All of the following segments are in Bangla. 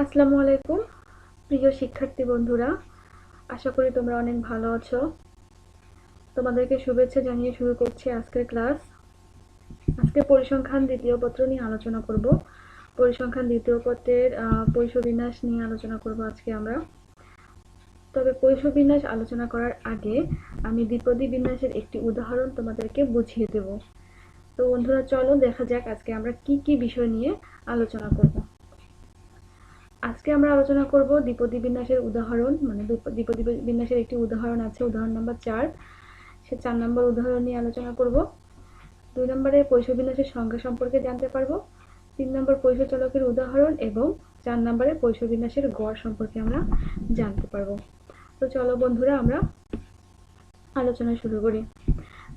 আসসালামু আলাইকুম প্রিয় শিক্ষার্থী বন্ধুরা, আশা করি তোমরা অনেক ভালো আছো। তোমাদেরকে শুভেচ্ছা জানিয়ে শুরু করছি আজকের ক্লাস। আজকে পরিসংখ্যান দ্বিতীয় পত্র নিয়ে আলোচনা করব। পরিসংখ্যান দ্বিতীয় পত্রের পরিসবিন্যাস নিয়ে আলোচনা করব আজকে আমরা। তবে পরিসবিন্যাস আলোচনা করার আগে আমি দ্বিপদী বিন্যাসের একটি উদাহরণ তোমাদেরকে বুঝিয়ে দেব। তো বন্ধুরা, চলো দেখা যাক আজকে আমরা কি কি বিষয় নিয়ে আলোচনা করব। আজকে আমরা আলোচনা করব দ্বিপদী বিন্যাসের উদাহরণ, মানে দ্বিপদী বিন্যাসের একটি উদাহরণ আছে, উদাহরণ নাম্বার 4। সে 4 নম্বর উদাহরণ নিয়ে আলোচনা করব। 2 নম্বরে পরিসর বিন্যাসের সংজ্ঞা সম্পর্কে জানতে পারবো। 3 নম্বর পরিসর চলকের উদাহরণ এবং 4 নম্বরে পরিসর বিন্যাসের গড় সম্পর্কে আমরা জানতে পারবো। তো চলো বন্ধুরা, আমরা আলোচনা শুরু করি।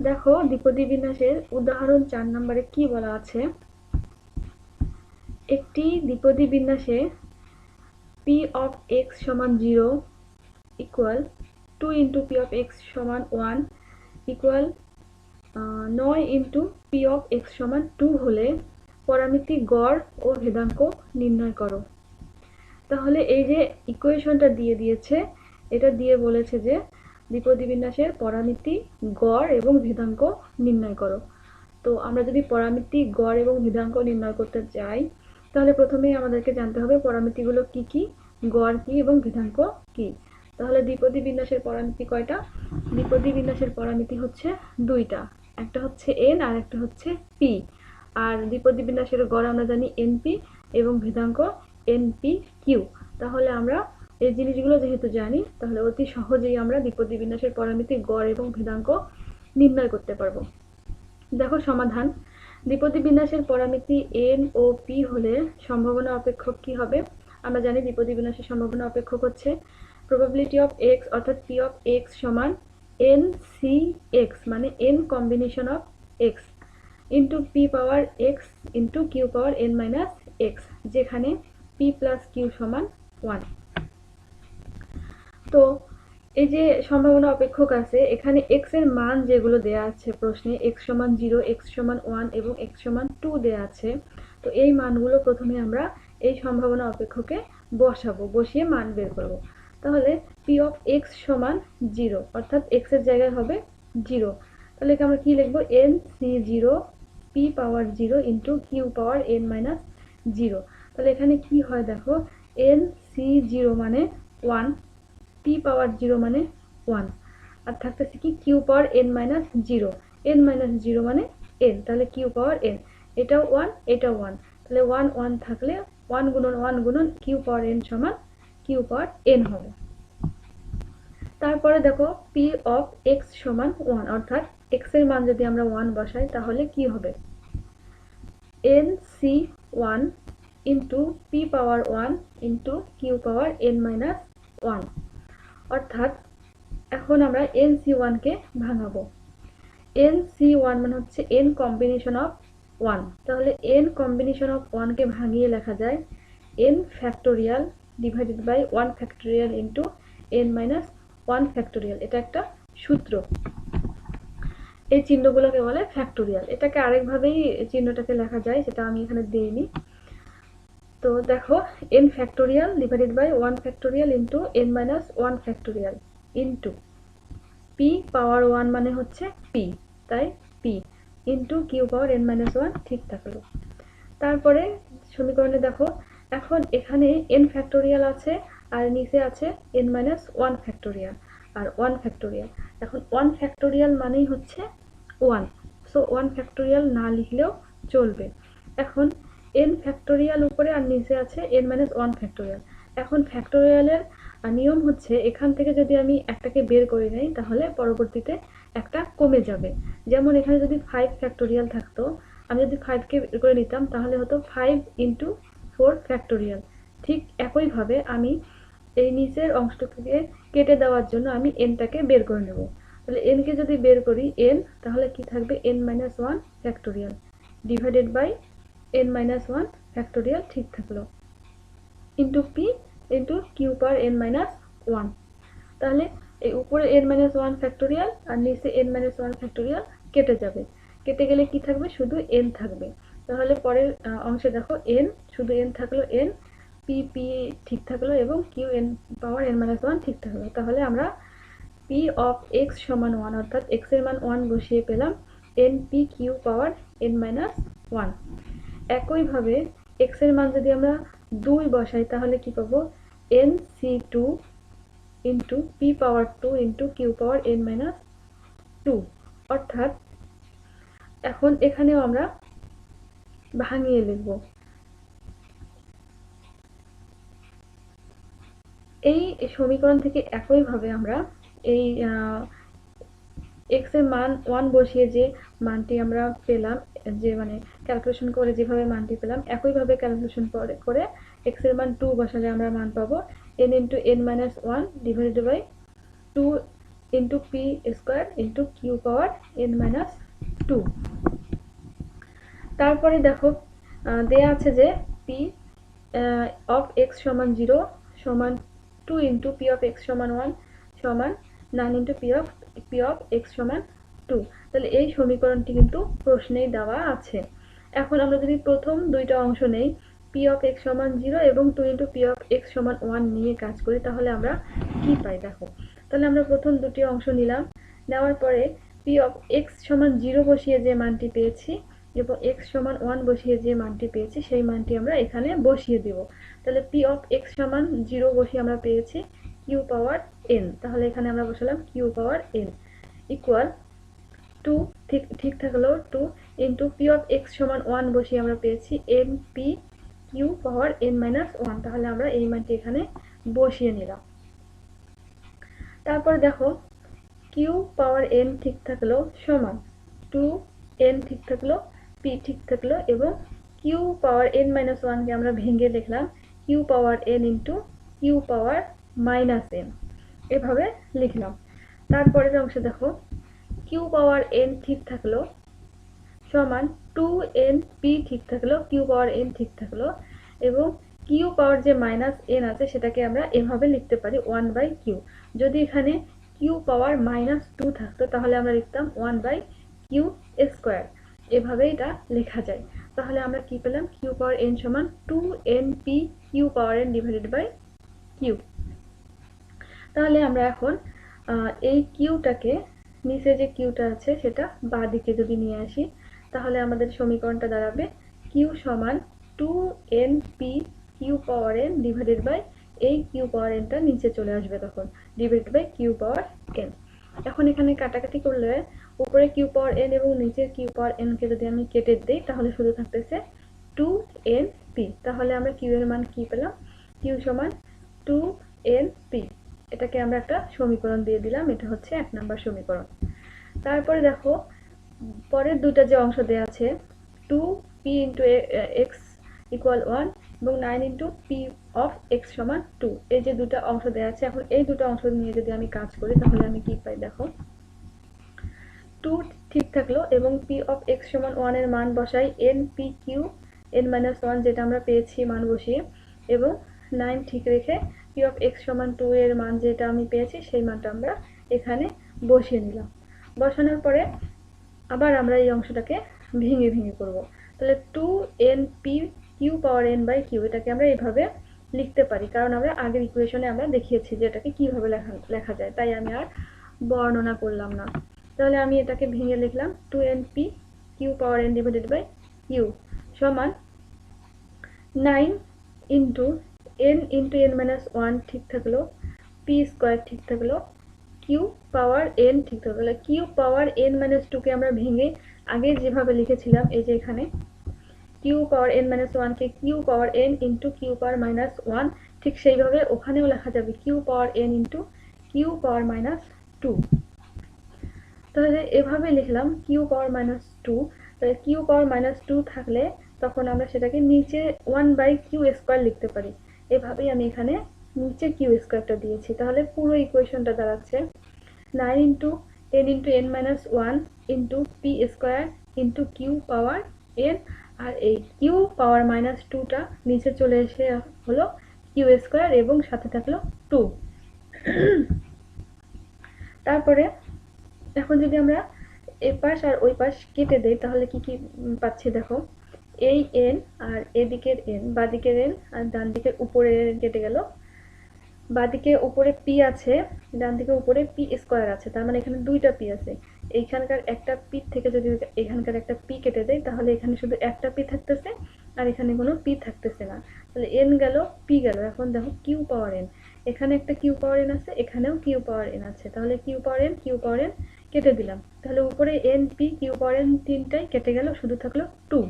দেখো, দ্বিপদী বিন্যাসের উদাহরণ 4 নম্বরে কি বলা আছে। একটি দ্বিপদী বিন্যাসে p of x সমান 0 equal 2 into p of x সমান 1 equal 9 into p of x সমান 2 হলে পরামিতি গড় ও ভেদাঙ্ক নির্ণয় করো। তাহলে এই যে ইকুয়েশনটা দিয়ে দিয়েছে, এটা দিয়ে বলেছে যে দ্বিপদী বিন্যাসের পরামিতি গড় এবং ভেদাঙ্ক নির্ণয় করো। তো আমরা যদি পরামিতি গড় এবং ভেদাঙ্ক নির্ণয় করতে চাই, তাহলে প্রথমেই আমাদেরকে জানতে হবে পরামিতিগুলো কি কি, গড় কি এবং ভেদাঙ্ক কি। তাহলে দ্বিপদী বিন্যাসের পরামিতি কয়টা? দ্বিপদী বিন্যাসের পরামিতি হচ্ছে দুইটা, একটা হচ্ছে n আর একটা হচ্ছে p। আর দ্বিপদী বিন্যাসের গড় আমরা জানি np এবং ভেদাঙ্ক npq। তাহলে আমরা এই জিনিসগুলো যেহেতু জানি, তাহলে অতি সহজেই আমরা দ্বিপদী বিন্যাসের পরামিতি গড় এবং ভেদাঙ্ক নির্ণয় করতে পারবো। দেখো সমাধান। দ্বিপদী বিন্যাসের পরামিতি n ও p হলে সম্ভাবনা অপেক্ষক কি হবে? আমরা জানি দ্বিপদী বিন্যাসের সম্ভাবনা অপেক্ষক হচ্ছে probability of x অর্থাৎ p of x সমান n c x, মানে n combination of x into p power x into q power n minus x, যেখানে p প্লাস q সমান 1। তো এই যে সম্ভাবনা অপেক্ষক আছে, এখানে x এর মান যেগুলো দেয়া আছে প্রশ্নে, x সমান 0, x সমান 1 এবং x সমান 2 দেয়া আছে। তো এই মানগুলো প্রথমে আমরা এই সম্ভাবনা অপেক্ষকে বসাবো, বসিয়ে মান বের করব। তাহলে p of x সমান 0, অর্থাৎ x এর জায়গায় হবে 0। তাহলে আমরা কি লিখবো? n c0 p পাওয়ার 0 into q power n minus 0। তাহলে এখানে কি হয় দেখো, n c0 মানে 1, p পাওয়ার 0 মানে 1, আর থাকতেছে কি q power n minus 0। n minus 0 মানে n, তাহলে q পাওয়ার n, এটাও 1 এটাও 1, তাহলে 1 1 থাকলে 1 গুণন 1 গুণন q পাওয়ার n সমান q পাওয়ার n হবে। তারপরে দেখো p of x সমান 1, অর্থাৎ x এর মান যদি আমরা 1 বসাই তাহলে কি হবে? nc1 into p power 1 into q power n minus 1, অর্থাৎ এখন আমরা nc1 কে ভাঙাবো। nc1 মানে হচ্ছে n কম্বিনেশন অফ 1, তাহলে n কম্বিনেশন অফ 1 কে ভাঙিয়ে লেখা যায় n factorial divided by 1 factorial into n minus 1 factorial. এটা একটা সূত্র, এই চিহ্নগুলোকে বলে ফ্যাক্টোরিয়াল। এটাকে আরেকভাবেই চিহ্নটাকে লেখা যায়, সেটা আমি এখানে দিইনি। তো দেখো, n factorial divided by 1 factorial into n minus 1 factorial into p power 1 মানে হচ্ছে p, তাই p into q power n minus 1 ঠিক থাকলো। তারপরে সমীকরণে দেখো, এখন এখানে n ফ্যাক্টোরিয়াল আছে আর নিচে আছে n মাইনাস 1 ফ্যাক্টোরিয়াল আর 1 ফ্যাক্টোরিয়াল। এখন 1 ফ্যাক্টোরিয়াল মানেই হচ্ছে 1, সো 1 ফ্যাক্টোরিয়াল না লিখলেও চলবে। এখন n ফ্যাক্টোরিয়াল উপরে আর নিচে আছে n মাইনাস 1 ফ্যাক্টোরিয়াল। এখন ফ্যাক্টোরিয়ালের নিয়ম হচ্ছে এখান থেকে যদি আমি একটাকে বের করে নেই তাহলে পরবর্তীতে একটা কমে যাবে। যেমন এখানে যদি 5 ফ্যাক্টোরিয়াল থাকতো, আমি যদি 5 কে বের করে নিতাম তাহলে হতো 5 ইন্টু 4 ফ্যাক্টোরিয়াল। ঠিক একইভাবে আমি এই নিচের অংশটাকে কেটে দেওয়ার জন্য আমি nটাকে বের করে নেব। তাহলে n কে যদি বের করি n, তাহলে কি থাকবে? n minus 1 factorial divided by n minus 1 factorial ঠিক থাকলো into p into q power n minus 1। তাহলে এই উপরে n মাইনাস 1 ফ্যাক্টোরিয়াল আর নিচে n মাইনাস 1 ফ্যাক্টোরিয়াল কেটে যাবে। কেটে গেলে কি থাকবে? শুধু n থাকবে। তাহলে পরের অংশে দেখো n, শুধু n থাকলো n পি পি ঠিক থাকলো এবং q n power N minus one ঠিক থাকলো। তাহলে আমরা পি অফ এক্স সমান ওয়ান অর্থাৎ এক্স এর মান ওয়ান বসিয়ে পেলাম n P Q power N minus one. একইভাবে এক্স এর মান যদি আমরা 2 বসাই তাহলে কি পাবো, n c two into p power 2 into Q power N minus 2। অর্থাৎ এখন এখানেও আমরা ভাঙিয়ে লিখব। এই সমীকরণ থেকে একইভাবে আমরা এই এক্স এর মান 1 বসিয়ে যে মানটি আমরা পেলাম, যে মানে ক্যালকুলেশন করে যেভাবে মানটি পেলাম, একইভাবে ক্যালকুলেশন করে এক্স এর মান 2 বসালে আমরা মান পাবো n into N minus one divided by 2 into P square into Q power N minus 2। তারপরে দেখো দেয়া আছে যে পি অফ এক্স সমান 0 সমান 2 ইন্টু পি অফ এক্স সমান 1 সমান 9 ইন্টু পি অফ এক্স সমান 2। তাহলে এই সমীকরণটি কিন্তু প্রশ্নেই দেওয়া আছে। এখন আমরা যদি প্রথম দুইটা অংশ নেই, পি অফ এক্স সমান 0 এবং 2 ইন্টু পি অফ এক্স সমান 1 নিয়ে কাজ করি, তাহলে আমরা কি পাই দেখো। তাহলে আমরা প্রথম দুটি অংশ নিলাম, নেওয়ার পরে পি অফ এক্স সমান 0 বসিয়ে যে মানটি পেয়েছি এবং এক্স সমান 1 বসিয়ে যে মানটি পেয়েছি সেই মানটি আমরা এখানে বসিয়ে দেব। তাহলে পি অফ এক্স সমান 0 বসিয়ে আমরা পেয়েছি কিউ পাওয়ার এন, তাহলে এখানে আমরা বসালাম কিউ পাওয়ার এন ইকুয়াল 2 ঠিক থাকলো 2 ইন্টু পি অফ এক্স সমান 1 বসিয়ে আমরা পেয়েছি N P Q power N minus 1। তাহলে আমরা এই মানটি এখানে বসিয়ে নিলাম। তারপর দেখো কিউ পাওয়ার এন ঠিক থাকলো সমান 2 এন ঠিক থাকলো, পি ঠিক থাকলো এবং কিউ পাওয়ার এন মাইনাস ওয়ানকে আমরা ভেঙে লিখলাম q power n into Q power minus n, এভাবে লিখলাম। তারপরের অংশে দেখো কিউ পাওয়ার এন ঠিক থাকলো সমান 2 এন পি ঠিক থাকলো, কিউ পাওয়ার এন ঠিক থাকলো এবং কিউ পাওয়ার যে মাইনাস এন আছে সেটাকে আমরা এভাবে লিখতে পারি 1 বাই কিউ। যদি এখানে কিউ পাওয়ার মাইনাস 2 থাকতো তাহলে আমরা লিখতাম 1 বাই কিউ স্কোয়ার, এভাবে এটা লেখা যায়। তাহলে আমরা কি পেলাম, কিউ পাওয়ার এন সমান 2 N P Q power N divided by Q. তাহলে আমরা এখন এই কিউটাকে নিচে যে কিউটা আছে সেটা বাঁ দিকে যদি নিয়ে আসি তাহলে আমাদের সমীকরণটা দাঁড়াবে কিউ সমান 2 N P Q power N divided by এই কিউ পাওয়ার এনটা নিচে চলে আসবে তখন divided by Q power N. এখন এখানে কাটাকাটি করলে উপরে কিউ পাওয়ার এন এবং নিচের কিউ পাওয়ার এনকে যদি আমি কেটে দিই তাহলে শুধু থাকতেছে 2 এন পি। তাহলে আমরা কিউ এর মান কি পেলাম, কিউ সমান 2 এন পি। এটাকে আমরা একটা সমীকরণ দিয়ে দিলাম, এটা হচ্ছে 1 নম্বর সমীকরণ। তারপরে দেখো পরের দুটো যে অংশ দেওয়া আছে 2 পি ইন্টু এক্স ইকুয়াল 1 এবং 9 ইন্টু পি অফ এক্স সমান 2, এই যে দুটো অংশ দেওয়া আছে। এখন এই দুটো অংশ নিয়ে যদি আমি কাজ করি তাহলে আমি কি পাই দেখো, 2 ঠিক থাকলো এবং পি অফ এক্স সমান 1 এর মান বসাই N P Q N minus 1 যেটা আমরা পেয়েছি মান বসিয়ে, এবং 9 ঠিক রেখে পি অফ এক্স সমান 2 এর মান যেটা আমি পেয়েছি সেই মানটা আমরা এখানে বসিয়ে নিলাম। বসানোর পরে আবার আমরা এই অংশটাকে ভেঙে ভেঙে করব। তাহলে 2 N P Q power N by Q, এটাকে আমরা এইভাবে লিখতে পারি কারণ আমরা আগের ইকুয়েশনে আমরা দেখিয়েছি যে এটাকে কিভাবে লেখা যায়, তাই আমি আর বর্ণনা করলাম না। তাহলে আমি এটাকে ভেঙে লিখলাম 2 N P Q power N divided by Q সমান 9 ইন্টু এন মাইনাস 1 ঠিক থাকলো, পি স্কোয়ার ঠিক থাকলো, কিউ পাওয়ার এন ঠিক থাকলো। কিউ পাওয়ার এন মাইনাস 2কে আমরা ভেঙে আগে যেভাবে লিখেছিলাম এই যে এখানে কিউ পাওয়ার এন মাইনাস 1কে q power n into Q power minus 1, ঠিক সেইভাবে ওখানেও লেখা যাবে q power n into Q power minus 2। তাহলে এভাবে লিখলাম কিউ পাওয়ার মাইনাস 2। তাহলে কিউ পাওয়ার মাইনাস 2 থাকলে তখন আমরা সেটাকে নিচে 1 বাই কিউ স্কোয়ার লিখতে পারি। এভাবেই আমি এখানে নিচে কিউ স্কোয়ারটা দিয়েছি। তাহলে পুরো ইকুয়েশনটা দাঁড়াচ্ছে 9 into N minus 1 into P square into Q power n, আর এই কিউ পাওয়ার মাইনাস 2টা নিচে চলে এসে হলো কিউ স্কোয়ার এবং সাথে থাকলো 2। তারপরে এখন যদি আমরা এই পাশ আর ওই পাশ কেটে দেই তাহলে কি কি পাচ্ছি দেখো, এই এন আর এদিকের এন, বাদিকের এন আর ডান দিকের উপরের এন কেটে গেল। বাদিকে উপরে পি আছে, ডান দিকে উপরে পি স্কোয়ার আছে, তার মানে এখানে দুইটা পি আছে। এইখানকার একটা পি থেকে যদি এখানকার একটা পি কেটে দেয় তাহলে এখানে শুধু একটা পি থাকতেছে আর এখানে কোনো পি থাকতেছে না। তাহলে এন গেল, পি গেল। এখন দেখো কিউ পাওয়ার এন, এখানে একটা কিউ পাওয়ার এন আছে, এখানেও কিউ পাওয়ার এন আছে। তাহলে Q power N, Q power N কেটে দিলাম। তাহলে উপরে N, P, Q power N তিনটাই কেটে গেল, শুধু থাকলো 2।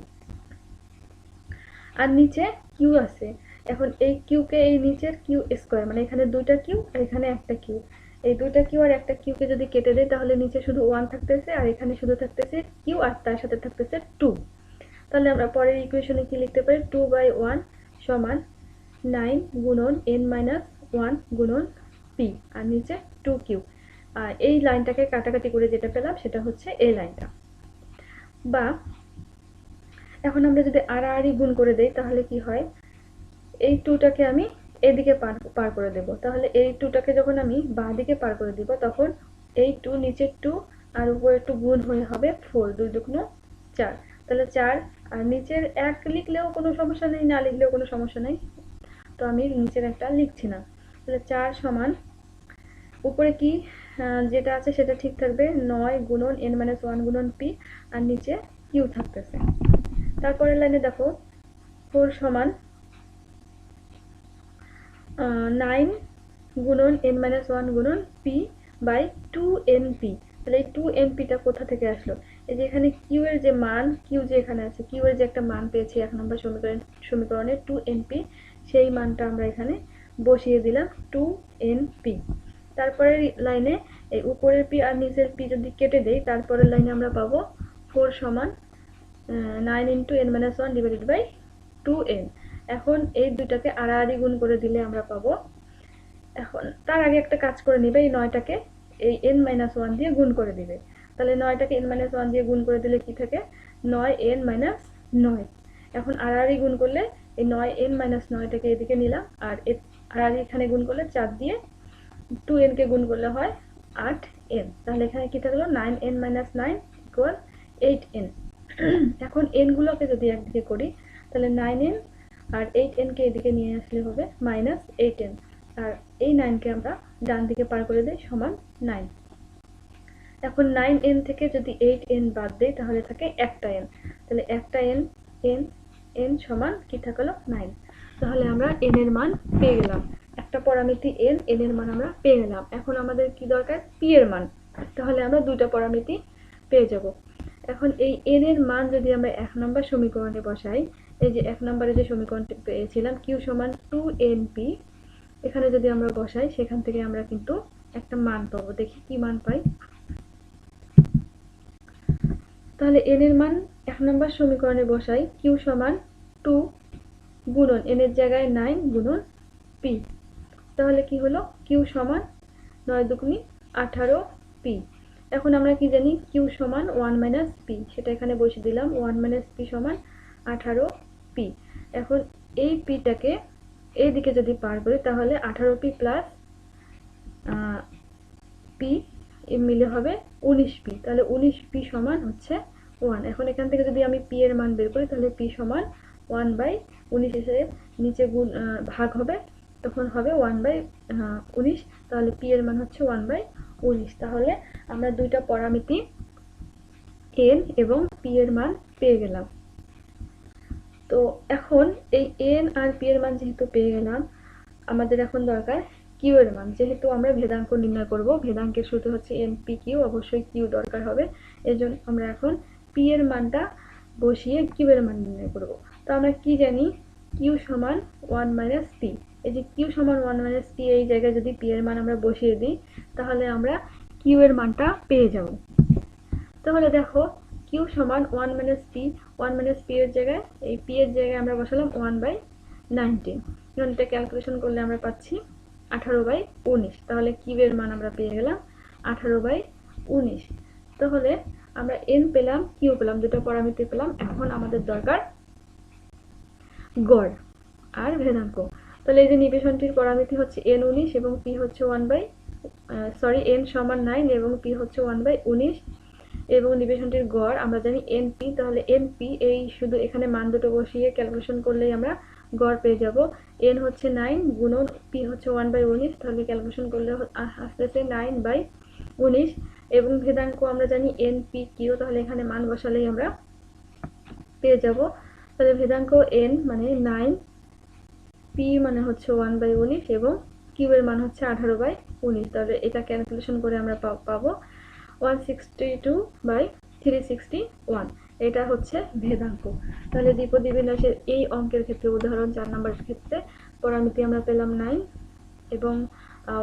আর নিচে কিউ আছে। এখন এই কিউকে এই নিচের কিউ স্কোয়ার, মানে এখানে দুইটা কিউ আর এখানে একটা কিউ, এই দুইটা কিউ আর একটা কিউকে যদি কেটে দেয় তাহলে নিচে শুধু 1 থাকতেছে আর এখানে শুধু থাকতেছে কিউ আর তার সাথে থাকতেছে 2। তাহলে আমরা পরের ইকুয়েশনে কি লিখতে পারি, 2/1 সমান 9 গুণন n মাইনাস 1 গুণন পি আর নিচে 2 কিউ। আর এই লাইনটাকে কাটাকাটি করে যেটা পেলাম সেটা হচ্ছে এই লাইনটা। বা এখন আমরা যদি আড়াআড়ি গুণ করে দেই তাহলে কি হয়, এই 2টাকে আমি এদিকে পার করে দেব। তাহলে এই 2টাকে যখন আমি বাঁ দিকে পার করে দিব তখন এই 2 নিচের 2 আর উপরে 2 গুণ হয়ে হবে 4, 2 দুগুণ 4। তাহলে 4 আর নিচের 1 লিখলেও কোনো সমস্যা নেই, না লিখলেও কোনো সমস্যা নেই, তো আমি নিচের একটা লিখছি না। তাহলে 4 সমান উপরে কি যেটা আছে সেটা ঠিক থাকবে, 9 গুণন n-1 গুণন পি আর নিচে কিউ থাকতেছে। তারপরের লাইনে দেখো 4 সমান 9 গুণন n-1 গুণন পি বাই 2np। তাহলে এই 2npটা কোথা থেকে আসলো, এই যে এখানে কিউ এর যে মান, কিউ যে এখানে আছে, কিউ এর যে একটা মান পেয়েছি 1 নম্বর সমীকরণে 2np, সেই মানটা আমরা এখানে বসিয়ে দিলাম 2np। তারপরের লাইনে এই উপরের পি আর নিচের পি যদি কেটে দেই তারপরের লাইনে আমরা পাবো 4 সমান 9 into n-1 divided by 2n। এখন এই দুইটাকে আড়াআড়ি গুণ করে দিলে আমরা পাবো, এখন তার আগে একটা কাজ করে নিবে, এই 9টাকে এই n-1 দিয়ে গুণ করে দিবে। তাহলে 9টাকে n-1 দিয়ে গুণ করে দিলে কি থাকে, 9n-9। এখন আড়াআড়ি গুণ করলে এই 9n-9টাকে এদিকে নিলাম আর আড়াআড়ি এখানে গুণ করলে 4 দিয়ে 2n কে গুণ করলে হয় 8n। তাহলে এখানে কি থাকলো, 9n-9 ইকুয়াল 8n। এখন n গুলোকে যদি একদিকে করি তাহলে 9n আর 8n কে এদিকে নিয়ে আসলে হবে -8n, আর এই 9 কে আমরা ডান দিকে পার করে দেই সমান 9। এখন 9n থেকে যদি 8n বাদ দেই তাহলে থাকে একটা n, তাহলে একটা n সমান কি থাকলো 9। তাহলে আমরা n এর মান পেয়ে গেলাম, একটা পরামিতি n এর মান আমরা পেয়ে গেলাম। এখন আমাদের কি দরকার, p এর মান, তাহলে আমরা দুইটা পরামিতি পেয়ে যাব। এখন এই n এর মান যদি আমরা 1 নম্বর সমীকরণে বসাই, এই যে 1 নম্বরে যে সমীকরণটি পেয়েছিলাম q সমান 2np, এখানে যদি আমরা বসাই সেখান থেকে আমরা কিন্তু একটা মান পাবো। দেখি কি মান পাই। তাহলে n এর মান 1 নম্বর সমীকরণে বসাই, q সমান 2 গুণন n এর জায়গায় 9 গুণন p। তাহলে কি হলো, q সমান 9 দুগুণে 18 p। এখন আমরা কি জানি, q সমান 1 - p, সেটা এখানে বসিয়ে দিলাম, 1 - p সমান 18 p। এখন এই pটাকে এই দিকে যদি পার করি তাহলে 18p প্লাস p মিলে হবে 19p। তাহলে 19p সমান হচ্ছে 1। এখন এখান থেকে যদি আমি p এর মান বের করি তাহলে p সমান 1/19 এসে নিচে গুণ ভাগ হবে, তখন হবে 1/19। তাহলে p এর মান হচ্ছে 1/19। তাহলে আমরা দুইটা পরামিতি n এবং p এর মান পেয়ে গেলাম। তো এখন এই n আর p এর মান যেহেতু পেয়ে গেলাম, আমাদের এখন দরকার q এর মান। যেহেতু আমরা ভেদাঙ্ক নির্ণয় করব, ভেদাঙ্কের সূত্র হচ্ছে np q, অবশ্যই q দরকার হবে। এজন্য আমরা এখন p এর মানটা বসিয়ে q এর মান নির্ণয় করব। তো আমরা কি জানি, q সমান 1 - p। এই যে q সমান 1 - p, এই জায়গায় যদি p এর মান আমরা বসিয়ে দিই তাহলে আমরা q এর মানটা পেয়ে যাব। তাহলে দেখো q সমান 1 - p, 1 - p এর জায়গায় এই p এর জায়গায় আমরা বসালাম 1/19। এখন এটা ক্যালকুলেশন করলে আমরা পাচ্ছি 18/19। তাহলে q এর মান আমরা পেয়ে গেলাম 18/19। তাহলে আমরা n পেলাম, q পেলাম, দুটো পরামিতি পেলাম। এখন আমাদের দরকার গড় আর ভেদাঙ্ক। তাহলে এই যে নিবেশনটির পরামিতি হচ্ছে n19 এবং p হচ্ছে n সমান 9 এবং p হচ্ছে 1/19। এবং নিবেশনটির গড় আমরা জানি এনপি, তাহলে এনপি এই শুধু এখানে মান দুটো বসিয়ে ক্যালকুলেশন করলেই আমরা গড় পেয়ে যাব। এন হচ্ছে 9 গুণন পি হচ্ছে 1/19, তাহলে ক্যালকুলেশন করলে আসতেছে 9/19 এবং ভেদাঙ্ক আমরা জানি এনপি কিউ, তাহলে এখানে মান বসালেই আমরা পেয়ে যাব। তাহলে ভেদাঙ্ক এন মানে 9, পি মানে হচ্ছে 1/19 এবং কিউ এর মান হচ্ছে 18/19, তাহলে এটা ক্যালকুলেশন করে আমরা পাবো 162/361, এটা হচ্ছে ভেদাঙ্ক। তাহলে দ্বিপদী বিন্যাসের এই অঙ্কের ক্ষেত্রে উদাহরণ 4 নম্বরের ক্ষেত্রে পরামিতি আমরা পেলাম 9 এবং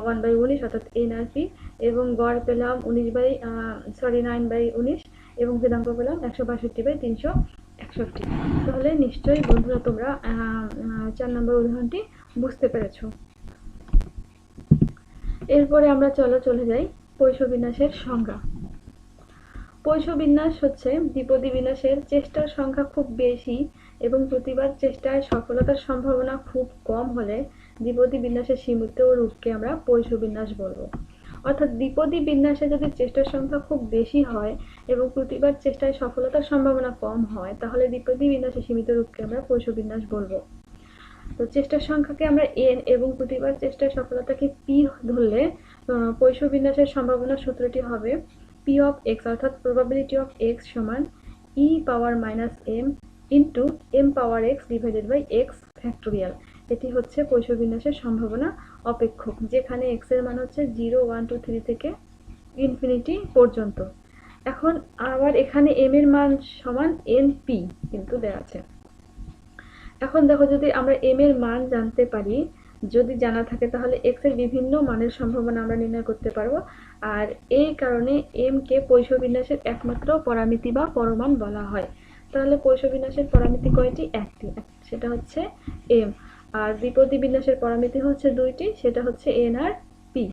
1/19 অর্থাৎ এন আর পি, এবং গড় পেলাম 9/19 এবং ভেদাঙ্ক পেলাম 162/361। তাহলে নিশ্চয়ই বন্ধুরা তোমরা 4 নম্বর উদাহরণটি বুঝতে পেরেছো। এরপরে আমরা চলে যাই পৈশ বিন্যাসের সংজ্ঞা। পৈশ বিন্যাস হচ্ছে দ্বিপদী বিন্যাসের চেষ্টার সংখ্যা খুব বেশি এবং প্রতিবার চেষ্টায় সফলতার সম্ভাবনা খুব কম হলে দ্বিপদী বিন্যাসের সীমিত রূপকে আমরা পৈশ বিন্যাস বলবো। অর্থাৎ দ্বিপদী বিন্যাসে যদি চেষ্টার সংখ্যা খুব বেশি হয় এবং প্রতিবার চেষ্টায় সফলতার সম্ভাবনা কম হয়, তাহলে দ্বিপদী বিন্যাসের সীমিত রূপকে আমরা পৈশ বিন্যাস বলবো। তো চেষ্টার সংখ্যাকে আমরা এন এবং প্রতিবার চেষ্টায় সফলতাকে পি ধরলে পৈশ বিন্যাসের সম্ভাবনা সূত্রটি হবে পি অফ এক্স, অর্থাৎ প্রবাবিলিটি অফ এক্স সমান e power minus M into M power x divided by x factorial. এটি হচ্ছে পৈশ বিন্যাসের সম্ভাবনা অপেক্ষক, যেখানে এক্স এর মান হচ্ছে 0, 1, 2, 3 থেকে ইনফিনিটি পর্যন্ত। এখন আবার এখানে এম এর মান সমান এন পি কিন্তু দেওয়া আছে। এখন দেখো, যদি আমরা এম এর মান জানতে পারি, যদি জানা থাকে, তাহলে এক্স এর বিভিন্ন মানের সম্ভাবনা আমরা নির্ণয় করতে পারবো। আর এই কারণে এম কে পৈশ বিন্যাসের একমাত্র পরামিতি বা পরমান বলা হয়। তাহলে পৈশ বিন্যাসের পরামিতি কয়টি? একটি, সেটা হচ্ছে এম। আর দ্বিপদী বিন্যাসের পরামিতি হচ্ছে দুইটি, সেটা হচ্ছে এন আর পি।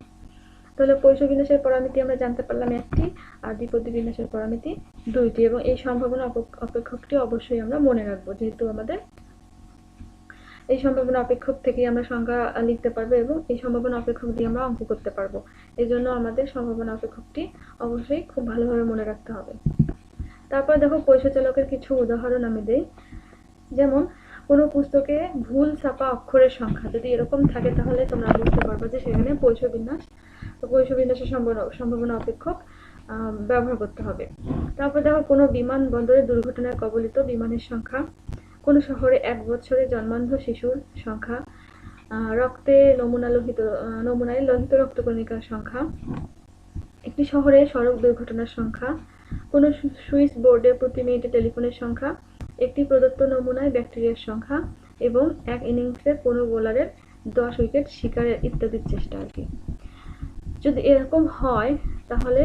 তাহলে পৈশ বিন্যাসের পরামিতি আমরা জানতে পারলাম একটি, আর দ্বিপদী বিন্যাসের পরামিতি দুইটি, এবং এই সম্ভাবনা অপেক্ষকটি অবশ্যই আমরা মনে রাখবো, যেহেতু আমাদের এই সম্ভাবনা অপেক্ষক থেকে আমরা সংখ্যা লিখতে পারবো এবং এই সম্ভাবনা অপেক্ষক দিয়ে আমরা অঙ্ক করতে পারবো। এই জন্য আমাদের সম্ভাবনা অপেক্ষকটি অবশ্যই খুব ভালোভাবে মনে রাখতে হবে। তারপর দেখো, পৈশ চালকের কিছু উদাহরণ আমি দেই। যেমন কোনো পুস্তকে ভুল ছাপা অক্ষরের সংখ্যা যদি এরকম থাকে, তাহলে তোমরা বুঝতে পারবে যে সেখানে পৈশ বিন্যাসের সম্ভাবনা অপেক্ষক ব্যবহার করতে হবে। তারপর দেখো, কোনো বিমানবন্দরে দুর্ঘটনায় কবলিত বিমানের সংখ্যা, কোনো শহরে 1 বছরে জন্মান্ধ শিশুর সংখ্যা, রক্তে নমুনায় লোহিত রক্তকণিকার সংখ্যা, একটি শহরে সড়ক দুর্ঘটনার সংখ্যা, কোনো সুইচ বোর্ডে প্রতি মিনিটে টেলিফোনের সংখ্যা, একটি প্রদত্ত নমুনায় ব্যাকটেরিয়ার সংখ্যা, এবং এক ইনিংসে কোনো বোলারের 10 উইকেট শিকারের ইত্যাদির চেষ্টা আর কি। যদি এরকম হয়, তাহলে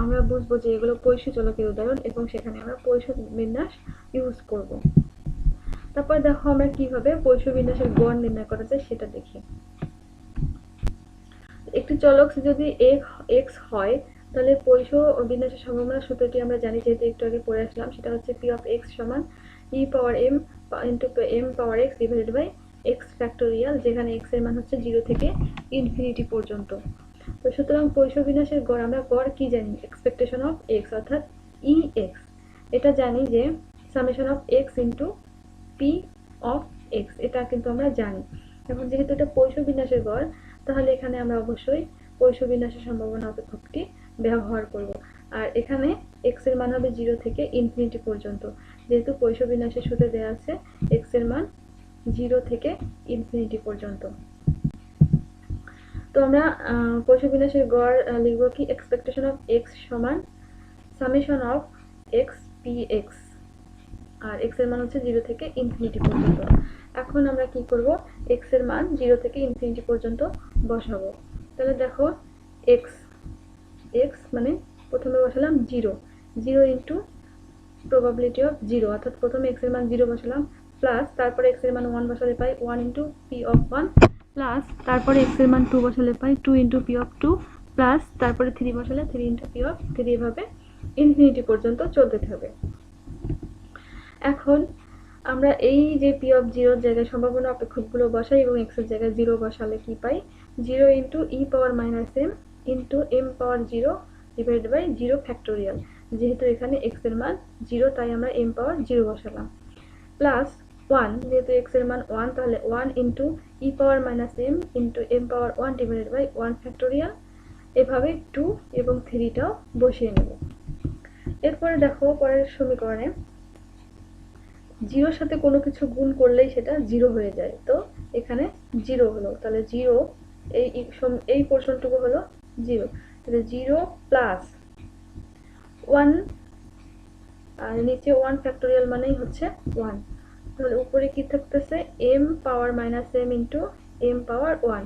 আমরা বুঝবো যে এগুলো পৈশ চলকের উদাহরণ এবং সেখানে আমরা পৈশ বিন্যাস ইউজ করব। তারপর দেখো, আমরা কিভাবে পৈশ বিন্যাসের গড় নির্ণয় করা যায় সেটা দেখি। একটি চলক যদি এক্স হয়, তাহলে পৈশ বিন্যাসের সম্ভাবনা সূত্রটি আমরা জানি, যেহেতু একটু আগে পড়ে আসলাম, সেটা হচ্ছে পি অফ এক্স সমান e power m into M power x divided by x factorial, যেখানে এক্স এর মান হচ্ছে 0 থেকে ইনফিনিটি পর্যন্ত। তো সুতরাং পৈশ বিন্যাসের গড় আমরা গড় কি জানি? এক্সপেকটেশন অফ এক্স, অর্থাৎ ই এক্স। এটা জানি যে summation of x into P of x, এটা কিন্তু আমরা জানি। এখন যেহেতু এটা পৈশ বিন্যাসের গড়, তাহলে এখানে আমরা অবশ্যই পৈশ বিন্যাসের সম্ভাবনা অপেক্ষকটি ব্যবহার করব। আর এখানে এক্স এর মান হবে 0 থেকে ইনফিনিটি পর্যন্ত, যেহেতু পৈশ বিন্যাসের সূত্রে দেওয়া আছে এক্স এর মান 0 থেকে ইনফিনিটি পর্যন্ত। তো আমরা পৈশ বিন্যাসের গড় লিখব কি? এক্সপেকটেশন অফ এক্স সমান summation of X P X, আর এক্স এর মান হচ্ছে 0 থেকে ইনফিনিটি পর্যন্ত। এখন আমরা কি করব? এক্স এর মান 0 থেকে ইনফিনিটি পর্যন্ত বসাবো। তাহলে দেখো, এক্স মানে প্রথমে বসালাম 0 ইন্টু প্রবাবিলিটি অফ 0, অর্থাৎ প্রথমে এক্স এর মান 0 বসালাম, প্লাস তারপরে এক্স এর মান 1 বসালে পাই 1 ইন্টু পি অফ 1, প্লাস তারপরে এক্স এর মান 2 বসালে পাই 2 ইন্টু পি অফ 2, প্লাস তারপরে 3 বসালে 3 ইন্টু পি অফ 3, এভাবে ইনফিনিটি পর্যন্ত চলতে থাকবে। এখন আমরা এই যে পি অফ 0 জায়গায় সম্ভাবনা অপেক্ষকগুলো বসাই এবং এক্স এর জায়গায় 0 বসালে কি পাই? 0 into E power minus M into M power 0 divided by 0 factorial, যেহেতু এখানে x এর মান 0 তাই আমরা m পাওয়ার 0 বসালাম, প্লাস 1 যেহেতু x এর মান 1 তাহলে 1 into e power minus m into m power 1 divided by 1 factorial. এভাবে 2 এবং 3টাও বসিয়ে নেব। এরপরে দেখো পরের সমীকরণে 0 সাথে কোনো কিছু গুণ করলেই সেটা 0 হয়ে যায়, তো এখানে 0 হলো, তাহলে 0 এই পোরশনটুকু হলো 0, তাহলে 0 প্লাস 1 আর নিচে 1 ফ্যাক্টোরিয়াল মানেই হচ্ছে 1, তাহলে উপরে কি থাকতেছে m পাওয়ার minus m into m power 1,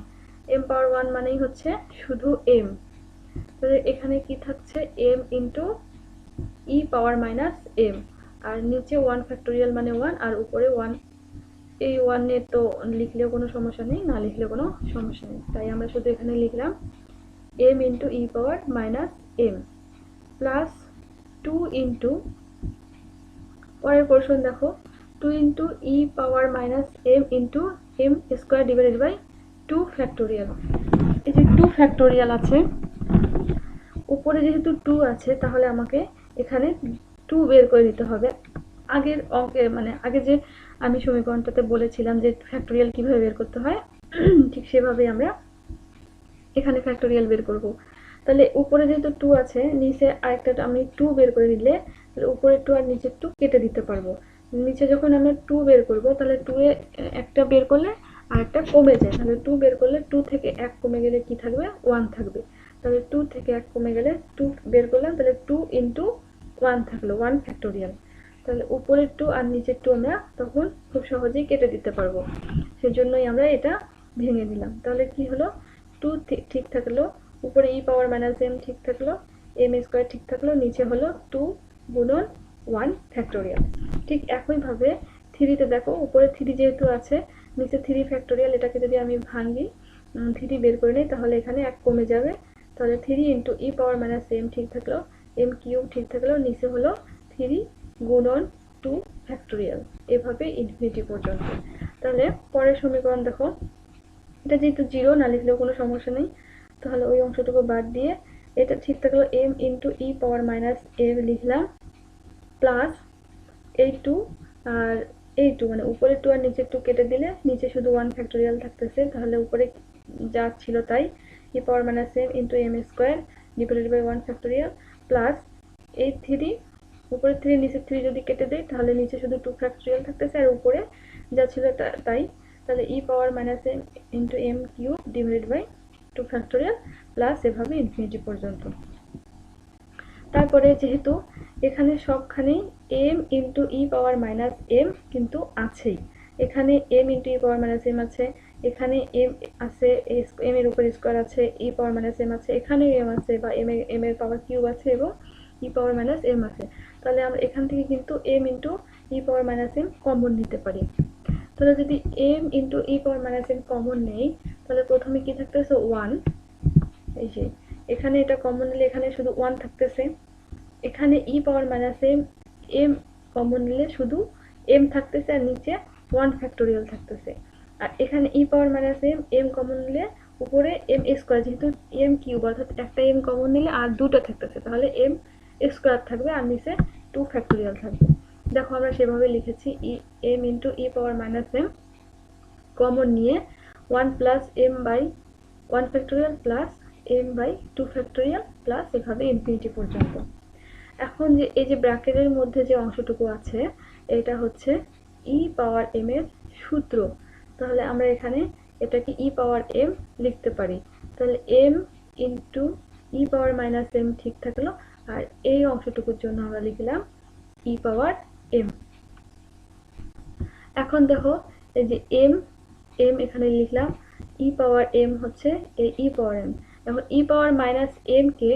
m power 1 মানেই হচ্ছে শুধু m, তাহলে এখানে কি থাকছে m into e power minus m, আর নিচে 1 ফ্যাক্টোরিয়াল মানে 1 আর উপরে 1, এই 1 এর তো লিখলেও কোনো সমস্যা নেই, না লিখলেও কোনো সমস্যা নেই, তাই আমরা শুধু এখানে লিখলাম m into e power minus m plus 2 into, পরের পোরশন দেখো 2 into e power minus m into m square divided by 2 factorial. এই যে 2 ফ্যাক্টোরিয়াল আছে, উপরে যেহেতু 2 আছে তাহলে আমাকে এখানে 2 বের করে নিতে হবে। আগের অঙ্কে মানে আগে যে আমি সমীকরণটাতে বলেছিলাম যে ফ্যাক্টোরিয়াল কিভাবে বের করতে হয়, ঠিক সেভাবেই আমরা এখানে ফ্যাক্টোরিয়াল বের করব। তাহলে উপরে যেহেতু 2 আছে, নিচে আরেকটা আমি 2 বের করে দিলে তাহলে উপরে 2 আর নিচে 2 কেটে দিতে পারবো। নিচে যখন আমরা 2 বের করব তাহলে 2 এ একটা বের করলে আরেকটা কমে যায়, তাহলে 2 বের করলে 2 থেকে 1 কমে গেলে কি থাকবে 1 থাকবে, তাহলে 2 থেকে 1 কমে গেলে 2 বের করলাম, তাহলে 2 ইন্টু 1 থাকলো 1 ফ্যাক্টোরিয়াল, তাহলে উপরের 2 আর নিচের 2 আমরা তখন খুব সহজেই কেটে দিতে পারবো, সেজন্যই আমরা এটা ভেঙে দিলাম। তাহলে কি হলো 2 ঠিক থাকলো, উপরে e পাওয়ার মাইনাস m ঠিক থাকলো, m স্কয়ার ঠিক থাকলো, নিচে হলো 2 গুণন 1 ফ্যাক্টোরিয়াল। ঠিক একইভাবে 3 তে দেখো উপরে 3 যেহেতু আছে নিচে 3 ফ্যাক্টোরিয়াল, এটাকে যদি আমি ভাঙি 3 বের করে নিই তাহলে এখানে 1 কমে যাবে, তাহলে 3 into e power minus m ঠিক থাকলো, m কিউব ঠিক থাকলো, নিচে হলো 3 গুণন 2 ফ্যাক্টোরিয়াল, এভাবে ইনফিনিটি পর্যন্ত। তাহলে পরের সমীকরণ দেখো, এটা যেহেতু 0 না লিখলেও কোনো সমস্যা নেই, তাহলে ওই অংশটুকু বাদ দিয়ে এটা ঠিক থাকলো m into e power minus m লিখলাম, প্লাস এই 2 আর এই 2 মানে উপরে 2 আর নিচে 2 কেটে দিলে নিচে শুধু 1 ফ্যাক্টোরিয়াল থাকতেছে, তাহলে উপরে যা ছিল তাই e power minus m into m square divided by 1 factorial, plus এই 3 উপরে 3 নিচে 3 যদি কেটে দেই তাহলে নিচে শুধু 2 ফ্যাক্টোরিয়াল থাকতেছে আর উপরে যা ছিল তাই, তাহলে e power minus m into m cube divided by 2 factorial, plus এভাবে ইনফিনিটি পর্যন্ত। তারপরে যেহেতু এখানে সবখানেই m into e power minus m কিন্তু আছেই, এখানে m into e power minus m আছে, এখানে m আছে, m এর উপর স্কয়ার আছে, e পাওয়ার মাইনাস m আছে, এখানেও m আছে বা m এর পাওয়ার কিউব আছে এবং e পাওয়ার মাইনাস m আছে, তাহলে আমরা এখান থেকে কিন্তু m into e power minus m common নিতে পারি। তাহলে যদি m into e power minus m common নেই তাহলে প্রথমে কি থাকতেছে 1, এই যে এখানে এটা কমন নিলে এখানে শুধু 1 থাকতেছে, এখানে e power minus m common নিলে শুধু m থাকতেছে আর নিচে 1 ফ্যাক্টোরিয়াল থাকতেছে, আর এখানে e power minus m common নিলে উপরে m স্কয়ার, যেহেতু m কিউব অর্থাৎ একটা m কমন নিলে আর দুটো থাকতেছে, তাহলে m স্কয়ার থাকবে আর নিচে 2 ফ্যাক্টোরিয়াল থাকবে। দেখো আমরা সেভাবে লিখেছি m into e power minus m common নিয়ে 1 plus m by 1 factorial plus m by 2 factorial plus এভাবে ইনফিনিটি পর্যন্ত। এখন যে এই যে ব্র্যাকেটের মধ্যে যে অংশটুকু আছে এটা হচ্ছে e পাওয়ার m এর সূত্র, তাহলে আমরা এখানে এটাকে e পাওয়ার m লিখতে পারি, তাহলে m into e power minus m ঠিক থাকলো, আর এই অংশটুকুর জন্য আমরা লিখলাম e পাওয়ার m। এখন দেখো এই যে m এখানে লিখলাম, e পাওয়ার m হচ্ছে এই e পাওয়ার m, এখন e পাওয়ার মাইনাস m কে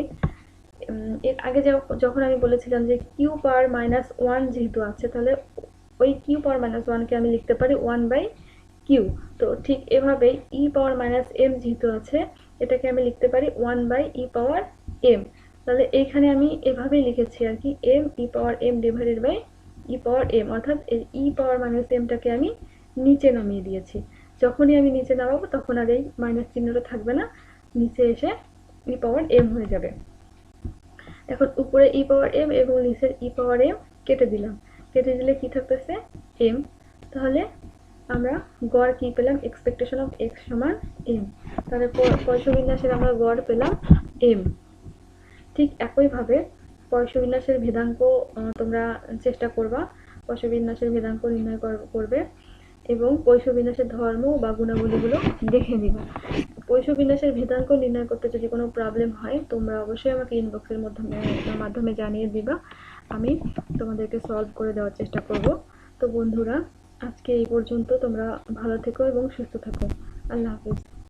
এর আগে যখন আমি বলেছিলাম যে q পাওয়ার মাইনাস 1 যেহেতু আছে তাহলে ওই q পাওয়ার মাইনাস 1 কে আমি লিখতে পারি 1 বাই q, তো ঠিক এভাবেই e পাওয়ার মাইনাস m যেহেতু আছে এটাকে আমি লিখতে পারি 1 বাই e পাওয়ার m, তাহলে এইখানে আমি এভাবেই লিখেছি আর কি m e power m divided by e power m, অর্থাৎ এই e পাওয়ার মাইনাস m টাকে আমি নিচে নামিয়ে দিয়েছি, যখনই আমি নিচে নামাবো তখন আর এই মাইনাস চিহ্নটা থাকবে না, নিচে এসে e পাওয়ার m হয়ে যাবে। এখন উপরে ই পাওয়ার এম এবং নিচের ই পাওয়ার এম কেটে দিলাম, কেটে দিলে কি থাকতেছে এম। তাহলে আমরা গড় কি পেলাম, এক্সপেকটেশন অফ এক্স সমান এম। তাহলে পয়সবিন্যাসের আমরা গড় পেলাম এম। ঠিক একইভাবে পয়সবিন্যাসের ভেদাঙ্ক তোমরা চেষ্টা করবা, পয়সবিন্যাসের ভেদাঙ্ক নির্ণয় করবে এবং পয়সবিন্যাসের ধর্ম বা গুণাবলীগুলো দেখে নিবা। পয়সবিন্যাসের ভেদাঙ্ক নির্ণয় করতে যদি কোনো প্রবলেম হয় তোমরা অবশ্যই আমাকে ইনবক্সের মাধ্যমে জানিয়ে দিবা, আমি তোমাদেরকে সলভ করে দেওয়ার চেষ্টা করব। তো বন্ধুরা, আজকে এই পর্যন্ত। তোমরা ভালো থেকো এবং সুস্থ থাকো। আল্লাহ হাফিজ।